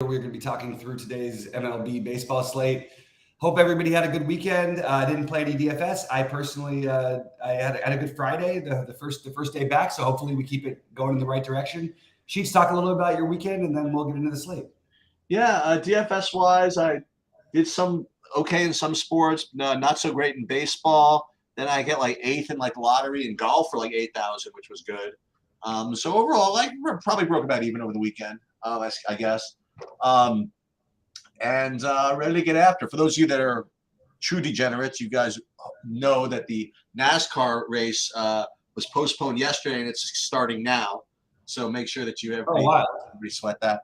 We're going to be talking through today's MLB baseball slate. Hope everybody had a good weekend. I didn't play any DFS. I personally, I had a good Friday, the first day back. So hopefully we keep it going in the right direction. Sheets, talk a little bit about your weekend, and then we'll get into the slate. Yeah, DFS wise, I did some okay in some sports, no, not so great in baseball. Then I get like eighth in like lottery and golf for like 8,000, which was good. So overall, like probably broke about even over the weekend, I guess. Um, and ready to get after. For those of you that are true degenerates, you guys know that the NASCAR race was postponed yesterday and it's starting now. So make sure that you everybody sweat that.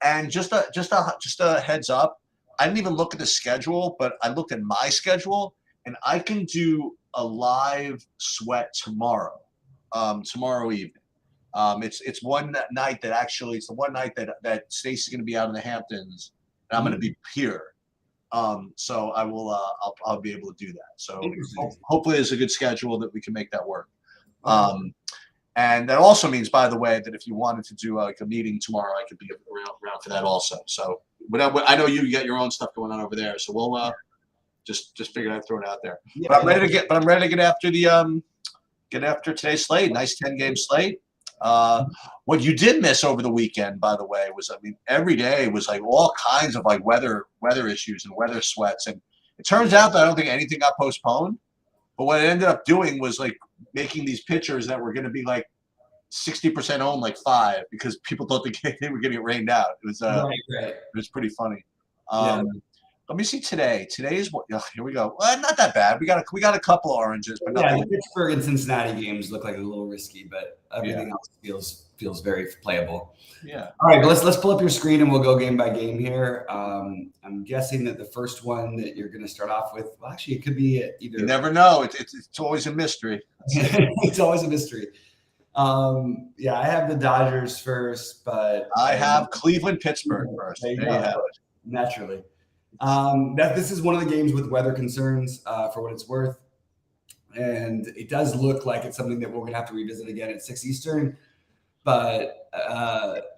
And just a heads up, I didn't even look at the schedule, but I looked at my schedule, and I can do a live sweat tomorrow evening. It's one night that actually it's the one night that Stacey's going to be out in the Hamptons, and I'm going to be here. So I will I'll be able to do that. So hopefully there's a good schedule that we can make that work. And that also means, by the way, that if you wanted to do like a meeting tomorrow, I could be around for that also. So, but I know you got your own stuff going on over there, so we'll just figure I'd throw it out there. Yeah, but I'm ready to get after today's slate. Nice 10-game slate. What you did miss over the weekend, by the way, was every day was like all kinds of like weather issues and weather sweats, and it turns out that I don't think anything got postponed. But what it ended up doing was like making these pitchers that were going to be like 60% owned like 5 because people thought they were going to get rained out. It was It was pretty funny. Let me see today. Today is what? Here we go. Well, not that bad. We got a couple of oranges, but nothing. The Pittsburgh and Cincinnati games look like a little risky, but everything else feels very playable. Yeah. All right, but let's pull up your screen and we'll go game by game here. I'm guessing that the first one that you're going to start off with, well, actually, it could be either. You never know. It's always a mystery. It's always a mystery. I have the Dodgers first, but I have Cleveland, Pittsburgh first. There you have it. Naturally. This is one of the games with weather concerns, for what it's worth. And it does look like it's something that we're going to have to revisit again at 6 Eastern. But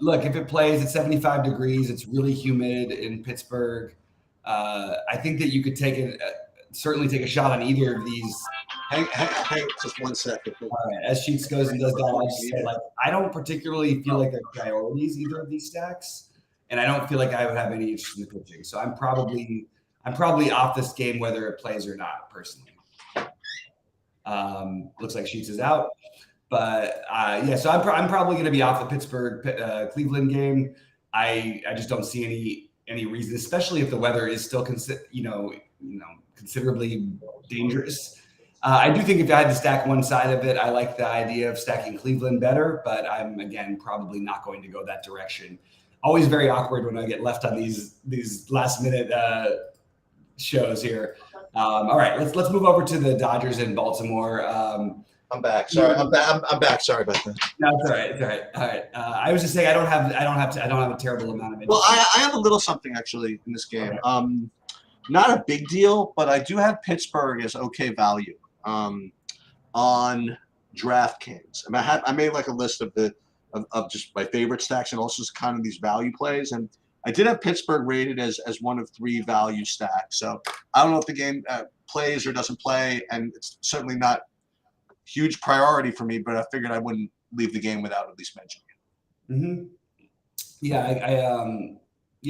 look, if it plays at 75 degrees, it's really humid in Pittsburgh. I think that you could certainly take a shot on either of these. Hang just 1 second. All right, as Sheets goes and does that, I just say, I don't particularly feel like they're priorities, either of these stacks. And I don't feel like I would have any interest in the pitching. So I'm probably off this game whether it plays or not, personally. Looks like Sheets is out. But so I'm probably going to be off the Pittsburgh Cleveland game. I just don't see any reason, especially if the weather is still considerably dangerous. I do think if I had to stack one side of it, I like the idea of stacking Cleveland better, but I'm again probably not going to go that direction. Always very awkward when I get left on these last minute shows here. All right, let's move over to the Dodgers in Baltimore. I'm back. Sorry, I'm back. Sorry about that. No, it's all right. It's all right. All right. I was just saying I don't have a terrible amount of it. Well, I have a little something actually in this game. Okay. Not a big deal, but I do have Pittsburgh as okay value on DraftKings. I made like a list of just my favorite stacks and also kind of these value plays. And I did have Pittsburgh rated as one of 3 value stacks. So I don't know if the game plays or doesn't play, and it's certainly not huge priority for me, but I figured I wouldn't leave the game without at least mentioning it. Mm-hmm. Yeah,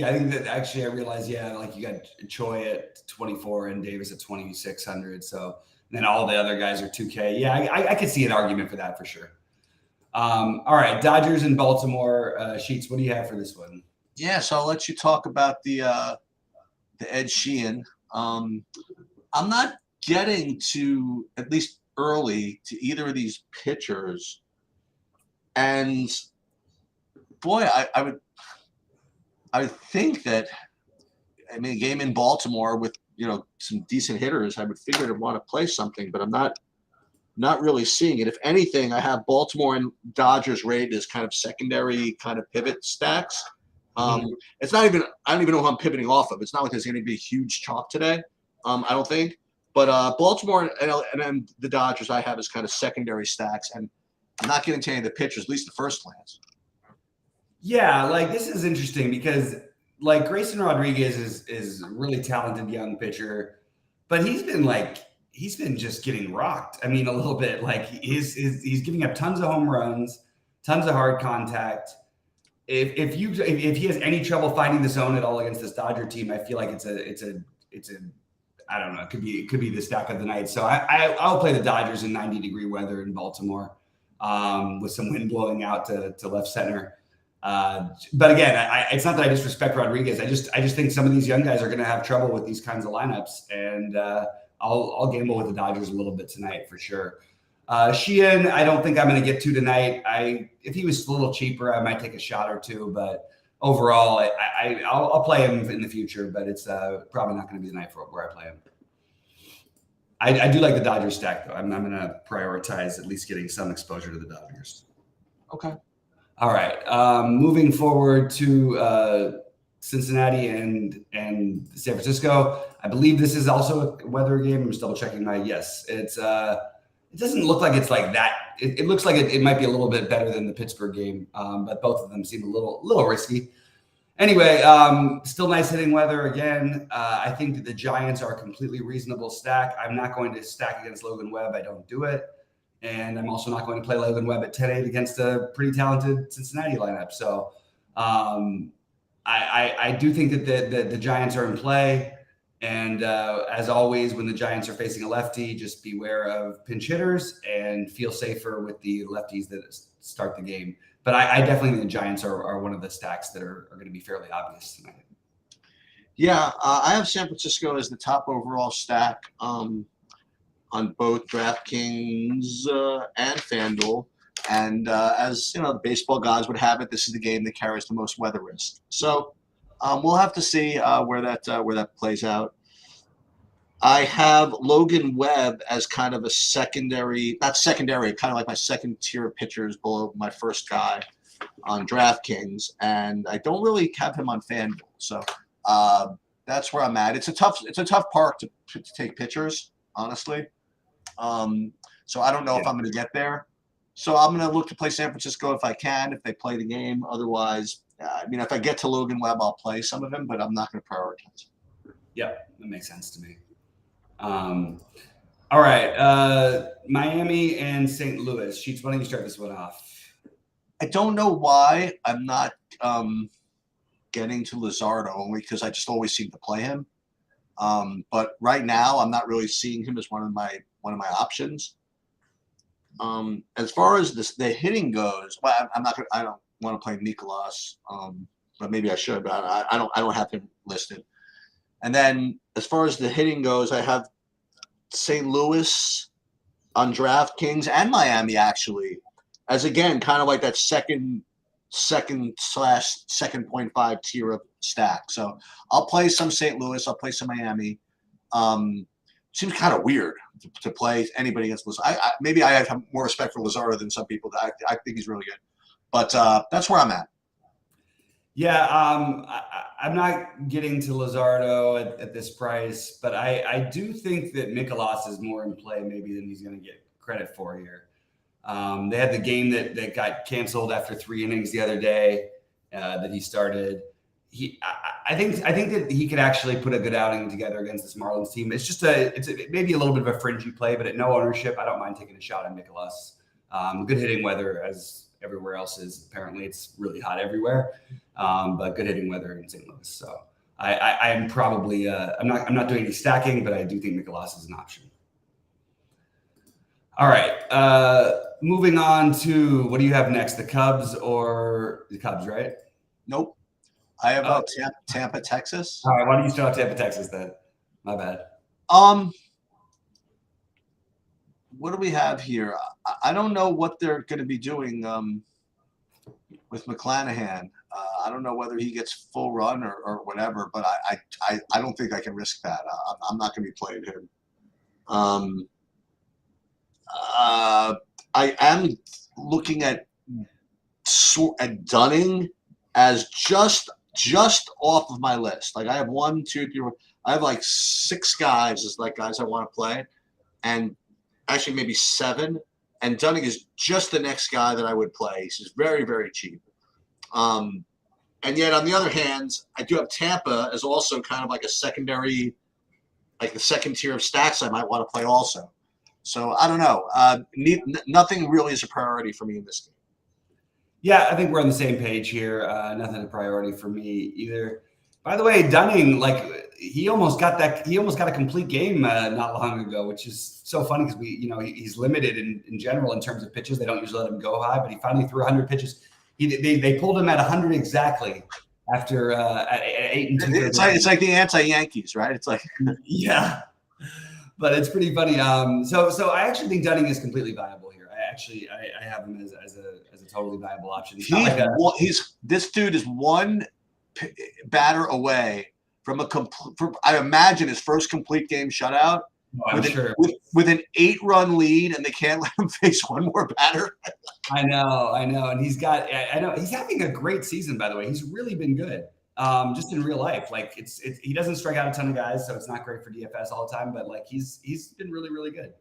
I think that actually I realized, like you got Choi at 24 and Davis at 2,600. So then all the other guys are 2K. Yeah, I could see an argument for that for sure. All right, Dodgers in Baltimore. Sheets, what do you have for this one? Yeah, so I'll let you talk about the Ed Sheehan. I'm not getting to, at least early, to either of these pitchers, and boy, I would think that, a game in Baltimore with some decent hitters, I would figure to want to play something, but I'm not really seeing it. If anything, I have Baltimore and Dodgers rated as kind of secondary kind of pivot stacks. It's not even, I don't even know who I'm pivoting off of. It's not like there's going to be a huge chalk today, I don't think. But Baltimore and then the Dodgers I have as kind of secondary stacks, and I'm not getting to any of the pitchers, at least the first glance. Yeah, like this is interesting because like Grayson Rodriguez is a really talented young pitcher, but he's been just getting rocked. I mean, a little bit. Like he's giving up tons of home runs, tons of hard contact. If he has any trouble finding the zone at all against this Dodger team, I feel like it's a I don't know. It could be the stack of the night. So I'll play the Dodgers in 90-degree weather in Baltimore, with some wind blowing out to left center. But again, it's not that I disrespect Rodriguez. I just think some of these young guys are going to have trouble with these kinds of lineups, and I'll gamble with the Dodgers a little bit tonight for sure. Sheehan, I don't think I'm going to get to tonight. If he was a little cheaper, I might take a shot or two, but overall, I'll play him in the future, but it's probably not going to be the night where I play him. I do like the Dodgers stack though. I'm going to prioritize at least getting some exposure to the Dodgers. Okay. All right. Moving forward to Cincinnati and San Francisco. I believe this is also a weather game. I'm just double checking my yes. It doesn't look like it's like that. It looks like it might be a little bit better than the Pittsburgh game, but both of them seem a little risky. Anyway, still nice hitting weather again. I think that the Giants are a completely reasonable stack. I'm not going to stack against Logan Webb. I don't do it. And I'm also not going to play Logan Webb at 10-8 against a pretty talented Cincinnati lineup. So I do think that the Giants are in play. And as always, when the Giants are facing a lefty, just beware of pinch hitters and feel safer with the lefties that start the game. But I definitely think the Giants are one of the stacks that are going to be fairly obvious tonight. Yeah, I have San Francisco as the top overall stack on both DraftKings and FanDuel. And as you know, the baseball gods would have it, this is the game that carries the most weather risk. So we'll have to see where that plays out. I have Logan Webb as kind of a not secondary, kind of like my second tier pitchers below my first guy on DraftKings, and I don't really have him on FanDuel. So that's where I'm at. It's a tough park to take pitchers, honestly. So I don't know if I'm going to get there. So I'm going to look to play San Francisco if I can, if they play the game. Otherwise, if I get to Logan Webb, I'll play some of him, but I'm not going to prioritize. Yeah, that makes sense to me. All right. Miami and St. Louis. Sheets, why don't you start this one off? I don't know why I'm not getting to Luzardo, only because I just always seem to play him. But right now, I'm not really seeing him as one of my options. As far as the hitting goes, well, I don't want to play Nicolas, but maybe I should. But I don't have him listed. And then as far as the hitting goes, I have St. Louis on DraftKings and Miami actually, as again kind of like that second / 2.5 tier of stack. So I'll play some St. Louis, I'll play some Miami. Seems kind of weird to play anybody against Luzardo. Maybe I have more respect for Luzardo than some people. I think he's really good, but that's where I'm at. Yeah, I'm not getting to Luzardo at this price, but I do think that Nicolas is more in play maybe than he's going to get credit for here. They had the game that got canceled after 3 innings the other day that he started. I think that he could actually put a good outing together against this Marlins team. It's maybe a little bit of a fringy play, but at no ownership, I don't mind taking a shot on Nicolas. Good hitting weather as everywhere else is. Apparently, it's really hot everywhere, but good hitting weather in St. Louis. So I am probably I'm not doing any stacking, but I do think Nicolas is an option. All right, moving on to what do you have next? The Cubs, right? Nope. I have Tampa, Texas. All right, why don't you start Tampa, Texas then? My bad. What do we have here? I don't know what they're going to be doing with McClanahan. I don't know whether he gets full run or whatever, but I don't think I can risk that. I'm not going to be playing him. I am looking at Dunning as just off of my list. Like I have 1, 2, 3, 4. I have like 6 guys as like guys I want to play, and actually maybe 7. And Dunning is just the next guy that I would play. He's very, very cheap. And yet, on the other hand, I do have Tampa as also kind of like a secondary, like the second tier of stacks I might want to play also. So I don't know. Nothing really is a priority for me in this game. Yeah, I think we're on the same page here. Nothing a priority for me either. By the way, Dunning, like he almost got a complete game not long ago, which is so funny because he's limited in general in terms of pitches. They don't usually let him go high, but he finally threw 100 pitches. They pulled him at 100 exactly after at 8 and 2. It's like the anti-Yankees, right? It's like yeah, but it's pretty funny. So I actually think Dunning is completely viable here. I have him as a totally viable option. This dude is one batter away from I imagine his first complete game shutout. With an 8-run lead, and they can't let him face one more batter. I know, and he's having a great season. By the way, he's really been good. Just in real life, like he doesn't strike out a ton of guys, so it's not great for DFS all the time. But like he's been really, really good.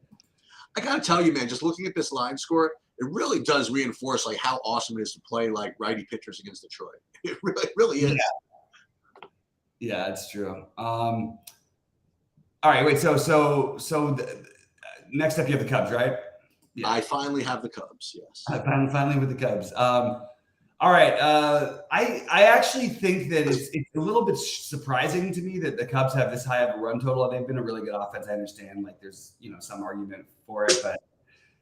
I gotta tell you, man, just looking at this line score, it really does reinforce like how awesome it is to play like righty pitchers against Detroit. It really is. Yeah, it's true. All right, wait. So next up, you have the Cubs, right? Yeah. I finally have the Cubs. Yes. Finally with the Cubs. All right. I actually think that it's a little bit surprising to me that the Cubs have this high of a run total. They've been a really good offense. I understand, like there's some argument for it, but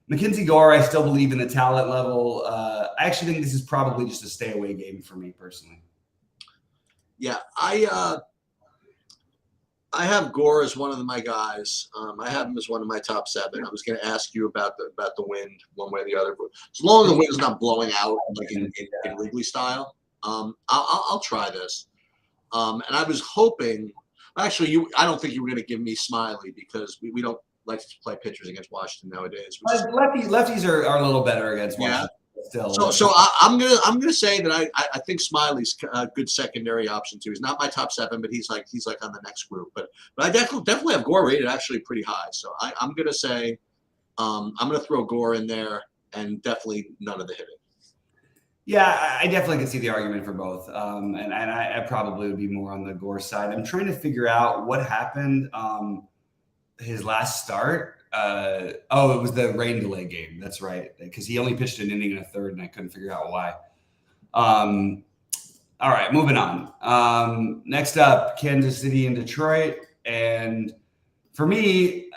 Mackenzie Gore, I still believe in the talent level. I actually think this is probably just a stay away game for me personally. Yeah, I have Gore as one of my guys. I have him as one of my top 7. I was going to ask you about the wind one way or the other. But as long as the wind's not blowing out like in Wrigley style, I'll try this. And I was hoping, actually, I don't think you were going to give me Smiley because we don't like to play pitchers against Washington nowadays. Lefties are a little better against Washington. Yeah. So I'm gonna say that I think Smiley's a good secondary option too. He's not my top 7, but he's like on the next group. But I definitely have Gore rated actually pretty high. So I'm gonna say I'm gonna throw Gore in there and definitely none of the hitting. Yeah, I definitely can see the argument for both. And I probably would be more on the Gore side. I'm trying to figure out what happened his last start. It was the rain delay game. That's right. Because he only pitched an inning and a third, and I couldn't figure out why. All right, moving on. Next up, Kansas City and Detroit. And for me,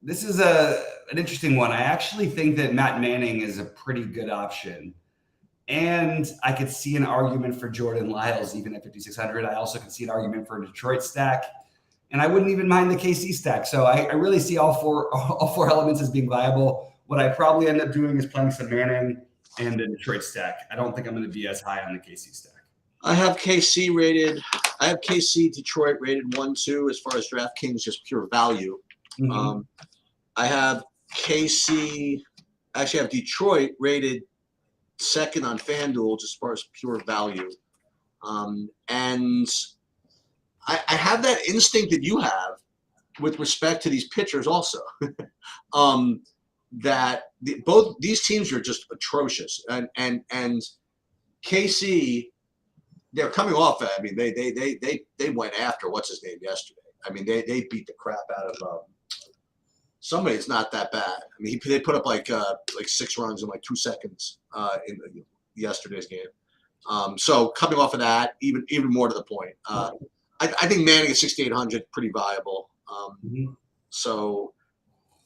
this is an interesting one. I actually think that Matt Manning is a pretty good option. And I could see an argument for Jordan Lyles even at 5,600. I also could see an argument for a Detroit stack. And I wouldn't even mind the KC stack. So I really see all four elements as being viable. What I probably end up doing is playing some Manning and a Detroit stack. I don't think I'm going to be as high on the KC stack. I have KC Detroit rated 1-2 as far as DraftKings, just pure value. Mm-hmm. I have Detroit rated 2nd on FanDuel just as far as pure value. And I have that instinct that you have with respect to these pitchers also, that both these teams are just atrocious. And KC, they're coming off. I mean, they went after what's his name yesterday. I mean, they beat the crap out of somebody. It's not that bad. I mean, they put up like 6 runs in like 2 seconds in yesterday's game. So coming off of that, even more to the point. I think Manning at 6,800 pretty viable. So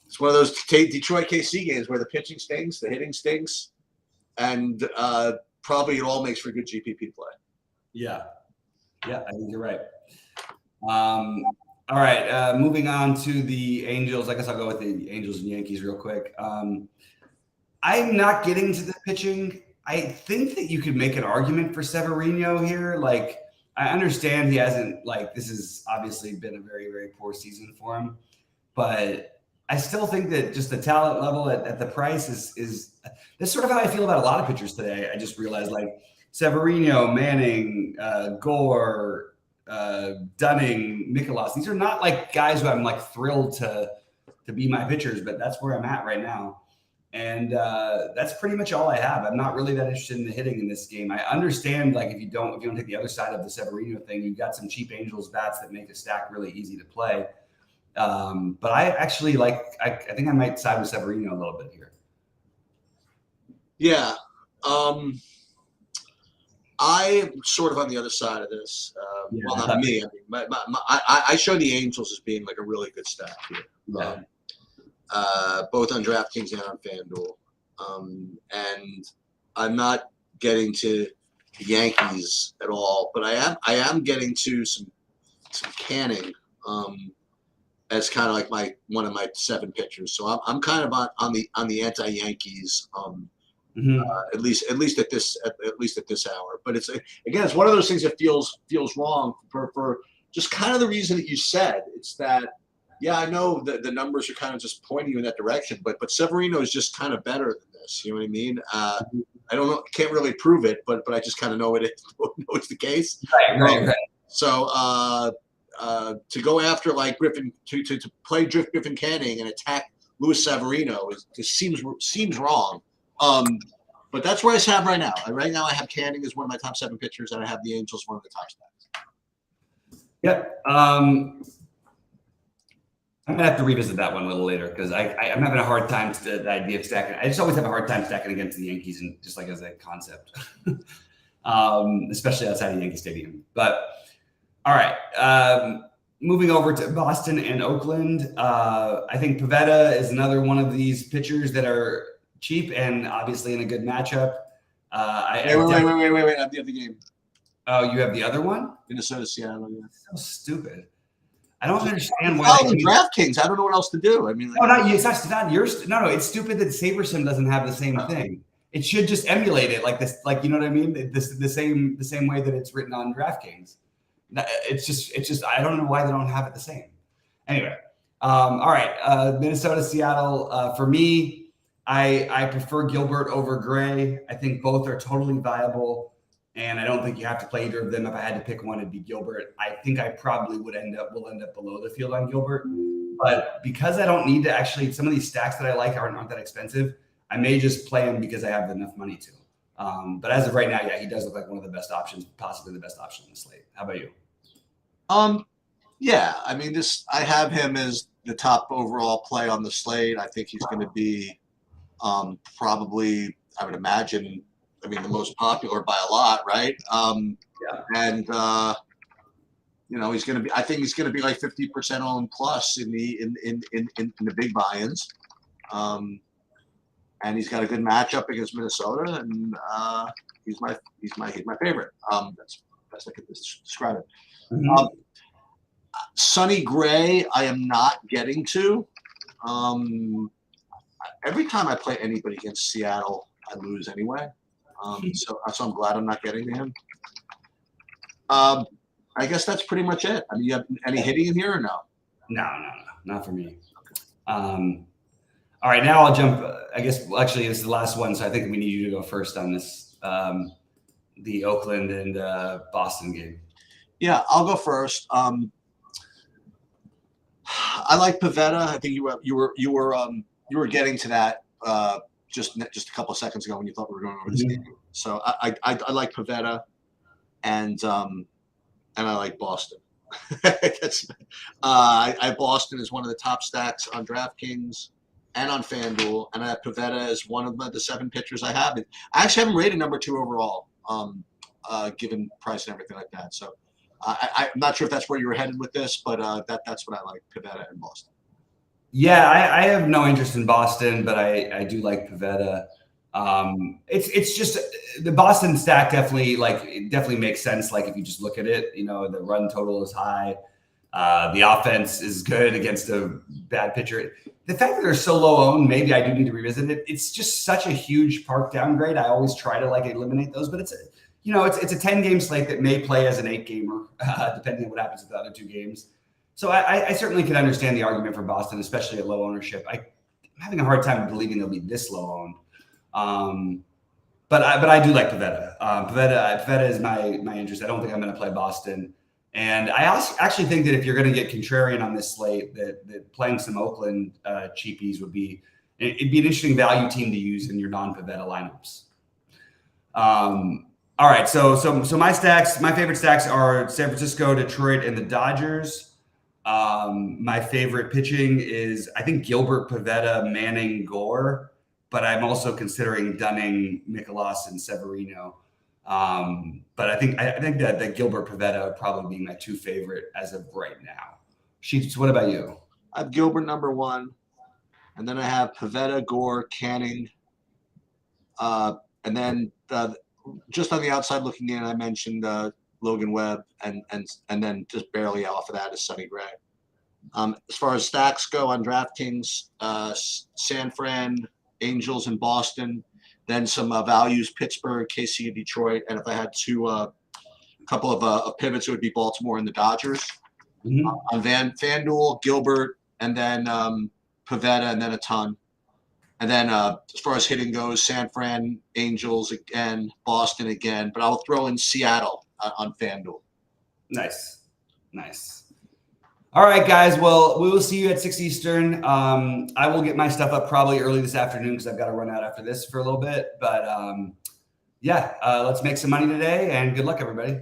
it's one of those Detroit KC games where the pitching stinks, the hitting stinks, and probably it all makes for good GPP play. Yeah, I think you're right. All right, moving on to the Angels. I guess I'll go with the Angels and Yankees real quick. I'm not getting to the pitching. I think that you could make an argument for Severino here. Like, I understand he hasn't, this has obviously been a very, very poor season for him, but I still think that just the talent level at the price is that's sort of how I feel about a lot of pitchers today. I just realized Severino, Manning, Gore, Dunning, Mikolas. These are not guys who I'm thrilled to be my pitchers, but that's where I'm at right now. And that's pretty much all I have. I'm not really that interested in the hitting in this game. I understand, like, if you don't take the other side of the Severino thing, you've got some cheap Angels bats that make a stack really easy to play. But I actually I think I might side with Severino a little bit here. Yeah. I'm sort of on the other side of this. Well, not me. I mean, I show the Angels as being like a really good stack here. Yeah. Both on DraftKings and on FanDuel. And I'm not getting to the Yankees at all, but I am getting to some Canning as kind of like one of my 7 pitchers. So I'm kind of on the anti-Yankees. At least at this hour. But it's one of those things that feels wrong for just kind of the reason that you said. It's that, yeah, I know that the numbers are kind of just pointing you in that direction, but Severino is just kind of better than this. You know what I mean? I don't know, can't really prove it, but I just kind of know it's the case. Right. So to go after like Griffin to play Griffin Canning and attack Luis Severino seems wrong. But that's where I have right now. Right now, I have Canning as one of my top 7 pitchers, and I have the Angels one of the top stacks. Yep. I'm gonna have to revisit that one a little later because I'm having a hard time to the idea of stacking. I just always have a hard time stacking against the Yankees, and just like as a concept, especially outside of Yankee Stadium. But all right. Moving over to Boston and Oakland, I think Pivetta is another one of these pitchers that are cheap and obviously in a good matchup. Wait! I have the other game. Oh, you have the other one? Minnesota, Seattle. Yeah. So stupid. I don't understand why. Oh, DraftKings. I don't know what else to do. I mean, it's not yours. No, it's stupid that SaberSim doesn't have the same thing. It should just emulate it like this, like, you know what I mean? The same way that it's written on DraftKings. It's just I don't know why they don't have it the same. Anyway, all right. Minnesota, Seattle. For me, I prefer Gilbert over Gray. I think both are totally viable, and I don't think you have to play either of them. If I had to pick one, it'd be Gilbert. I think I probably will end up below the field on Gilbert, but because I don't need to actually, some of these stacks that I like aren't that expensive. I may just play him because I have enough money to. But as of right now, yeah, he does look like one of the best options, possibly the best option on the slate. How about you? Yeah, I mean, I have him as the top overall play on the slate. I think he's going to be probably, I would imagine, the most popular by a lot, right? Yeah. And he's going to be. I think he's going to be like 50% owned plus in the big buy-ins. And he's got a good matchup against Minnesota, and he's my favorite. That's best I could describe it. Mm-hmm. Sonny Gray, I am not getting to. Every time I play anybody against Seattle, I lose anyway. So I'm glad I'm not getting to him. I guess that's pretty much it. I mean, you have any hitting in here or no? No, not for me. Okay. All right, now I'll jump. I guess, well, actually, this is the last one, so I think we need you to go first on this, the Oakland and Boston game. Yeah, I'll go first. I like Pivetta. I think you were getting to that just a couple of seconds ago when you thought we were going over this game. So I like Pivetta, and I like Boston. I have Boston as one of the top stacks on DraftKings and on FanDuel, and I have Pivetta as one of the 7 pitchers I have. I actually have him rated number 2 overall, given price and everything like that. So I'm not sure if that's where you were headed with this, but that's what I like, Pivetta and Boston. Yeah, I have no interest in Boston, but I do like Pivetta. It's just the Boston stack definitely makes sense. Like if you just look at it, the run total is high. The offense is good against a bad pitcher. The fact that they're so low owned, maybe I do need to revisit it. It's just such a huge park downgrade. I always try to eliminate those, but it's a 10-game slate that may play as an 8-gamer, depending on what happens with the other 2 games. So I certainly can understand the argument for Boston, especially at low ownership. I'm having a hard time believing they'll be this low owned. But I do like Pivetta. Pivetta is my interest. I don't think I'm going to play Boston. And I also actually think that if you're going to get contrarian on this slate, that playing some Oakland cheapies would be It'd be an interesting value team to use in your non-Pavetta lineups. All right, so my favorite stacks are San Francisco, Detroit, and the Dodgers. My favorite pitching is, I think, Gilbert, Pavetta, Manning, Gore, but I'm also considering Dunning, Mikolas, and Severino. But I think that Gilbert, Pavetta would probably be my two favorite as of right now. Sheets, what about you? I have Gilbert number 1, and then I have Pavetta, Gore, Canning, and then just on the outside looking in, I mentioned Logan Webb, and then just barely off of that is Sonny Gray. As far as stacks go on DraftKings, San Fran, Angels, and Boston. Then some values: Pittsburgh, KC, and Detroit. And if I had a couple of pivots, it would be Baltimore and the Dodgers. Mm-hmm. On FanDuel, Gilbert, and then Pavetta, and then a ton. And then as far as hitting goes, San Fran, Angels again, Boston again. But I'll throw in Seattle on FanDuel. Nice. All right, guys. Well, we will see you at 6 Eastern. I will get my stuff up probably early this afternoon because I've got to run out after this for a little bit. But let's make some money today, and good luck, everybody.